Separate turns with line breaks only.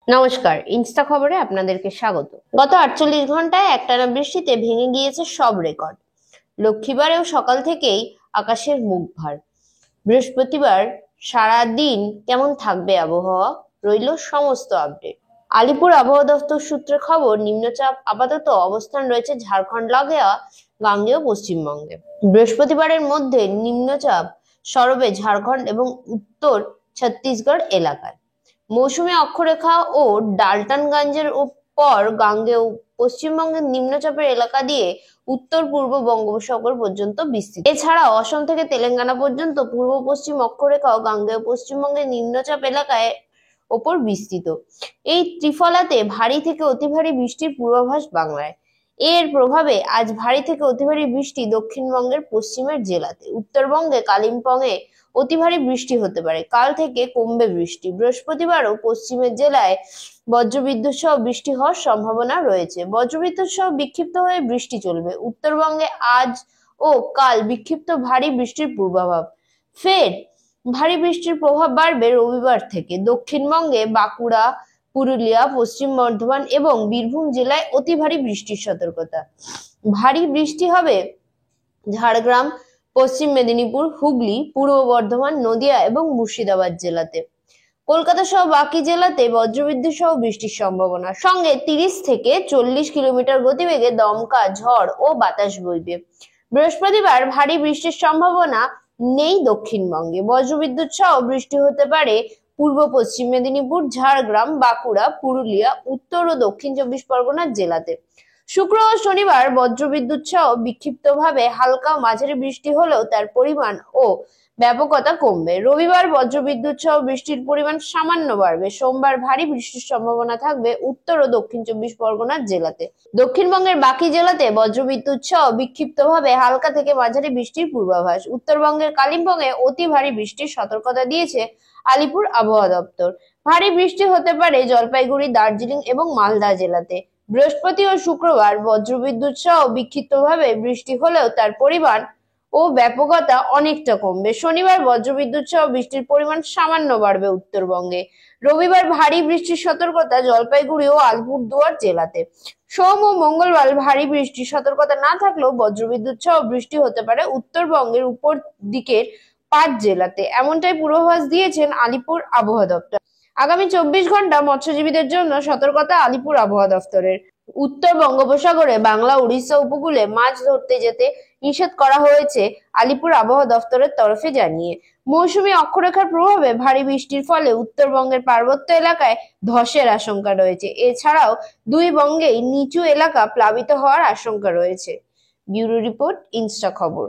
নমস্কার, ইনস্টা খবরে আপনাদেরকে স্বাগত। গত 48 ঘন্টায় একটানা বৃষ্টিতে ভেঙে গিয়েছে সব রেকর্ড। লক্ষ্মীবারেও সকাল থেকেই আকাশের মুখ ভার। বৃহস্পতিবার সারা দিন কেমন থাকবে আবহাওয়া, রইল সমস্ত আপডেট। আলিপুর আবহাওয়া দফতর সূত্রে খবর, নিম্নচাপ আপাতত অবস্থান রয়েছে ঝাড়খণ্ড লাগোয়া গাঙ্গেয় পশ্চিমবঙ্গে। বৃহস্পতিবারের মধ্যে নিম্নচাপ সরবে ঝাড়খণ্ড এবং উত্তর ছত্তিশগড় এলাকায়। মৌসুমী অক্ষরেখা ও ডালটনগঞ্জের পর গাঙ্গেয় পশ্চিমবঙ্গের নিম্নচাপের এলাকা দিয়ে উত্তর পূর্ব বঙ্গোপসাগর পর্যন্ত বিস্তৃত। এছাড়াও অসম থেকে তেলেঙ্গানা পর্যন্ত পূর্ব পশ্চিম অক্ষরেখাও গাঙ্গেয় পশ্চিমবঙ্গের নিম্নচাপ এলাকায় ওপর বিস্তৃত। এই ত্রিফলাতে ভারী থেকে অতি ভারী বৃষ্টির পূর্বাভাস বাংলায়। এর প্রভাবে আজ ভারী থেকে অতি ভারী বৃষ্টি দক্ষিণবঙ্গের পশ্চিমের জেলাতে। উত্তরবঙ্গে কালিম্পংয়ে অতি ভারী বৃষ্টি হতে পারে। কাল থেকে কমবে বৃষ্টি। বৃহস্পতিবারও পশ্চিমের জেলায় বজ্রবিদ্যুৎ সহ বৃষ্টি হওয়ার সম্ভাবনা রয়েছে। বজ্রবিদ্যুৎ সহ বিক্ষিপ্ত হয়ে বৃষ্টি চলবে। উত্তরবঙ্গে আজ ও কাল বিক্ষিপ্ত ভারী বৃষ্টির পূর্বাভাস। ফের ভারী বৃষ্টির প্রভাব বাড়বে রবিবার থেকে। দক্ষিণবঙ্গে বাঁকুড়া, পুরুলিয়া, পশ্চিম বর্ধমান এবং বীরভূম জেলায় অতি ভারী বৃষ্টির সতর্কতা। ভারী বৃষ্টি হবে ঝাড়গ্রাম, পশ্চিম মেদিনীপুর, হুগলি, পূর্ব বর্ধমান, নদিয়া এবং মুর্শিদাবাদ জেলাতে। কলকাতা সহ বাকি জেলাতে বজ্রবিদ্যুৎ সহ বৃষ্টির সম্ভাবনা। সঙ্গে 30 থেকে 40 কিলোমিটার গতিবেগে দমকা ঝড় ও বাতাস বইবে। বৃহস্পতিবার ভারী বৃষ্টির সম্ভাবনা নেই দক্ষিণবঙ্গে। বজ্রবিদ্যুৎ সহ বৃষ্টি হতে পারে পূর্ব পশ্চিম মেদিনীপুর, ঝাড়গ্রাম, বাঁকুড়া, পুরুলিয়া, উত্তর ও দক্ষিণ 24 পরগনা জেলাতে। শুক্র ও শনিবার বজ্রবিদ্যুৎ সহ বিক্ষিপ্তভাবে হালকা মাঝারি বৃষ্টি হলেও তার পরিমাণ ও ব্যাপকতা কমবে। রবিবার বজ্রবিদ্যুৎ সহ বৃষ্টির পরিমাণ সামান্য বাড়বে। সোমবার ভারী বৃষ্টির সম্ভাবনা থাকবে উত্তর ও দক্ষিণ 24 পরগনা জেলাতে। দক্ষিণবঙ্গের বাকি জেলাতে বজ্রবিদ্যুৎ সহ বিক্ষিপ্তভাবে হালকা থেকে মাঝারি বৃষ্টির পূর্বাভাস। উত্তরবঙ্গের কালিম্পংয়ে অতি ভারী বৃষ্টির সতর্কতা দিয়েছে আলিপুর আবহাওয়া দপ্তর। ভারী বৃষ্টি হতে পারে জলপাইগুড়ি, দার্জিলিং এবং মালদা জেলাতে। বৃহস্পতি ও শুক্রবার বজ্রবিদ্যুৎ সহ বিক্ষিপ্তভাবে বৃষ্টি হলেও তার পরিমাণ ও ব্যাপকতা অনেকটা কমবে। শনিবার বজ্রবিদ্যুৎ সহ বৃষ্টির পরিমাণ সামান্য বাড়বে উত্তরবঙ্গে। রবিবার ভারী বৃষ্টির সতর্কতা জলপাইগুড়ি ও আলিপুরদুয়ার জেলাতে। সোম ও মঙ্গলবার ভারী বৃষ্টির সতর্কতা না থাকলেও বজ্রবিদ্যুৎ সহ বৃষ্টি হতে পারে উত্তরবঙ্গের উপর দিকের 5 জেলাতে। এমনটাই পূর্বাভাস দিয়েছেন আলিপুর আবহাওয়া দপ্তর। আগামী 24 ঘন্টা মৎস্যজীবীদের জন্য সতর্কতা আলিপুর আবহাওয়া দপ্তরের। উত্তর বঙ্গোপসাগরে বাংলা, উড়িষ্যা উপকূলে মাছ ধরতে যেতে নিষেধ করা হয়েছে আলিপুর আবহাওয়া দপ্তরের তরফে জানিয়ে। মৌসুমী অক্ষরেখার প্রভাবে ভারী বৃষ্টির ফলে উত্তরবঙ্গের পার্বত্য এলাকায় ধসের আশঙ্কা রয়েছে। এছাড়াও দুই বঙ্গেই নিচু এলাকা প্লাবিত হওয়ার আশঙ্কা রয়েছে। ব্যুরো রিপোর্ট, ইনস্টা খবর।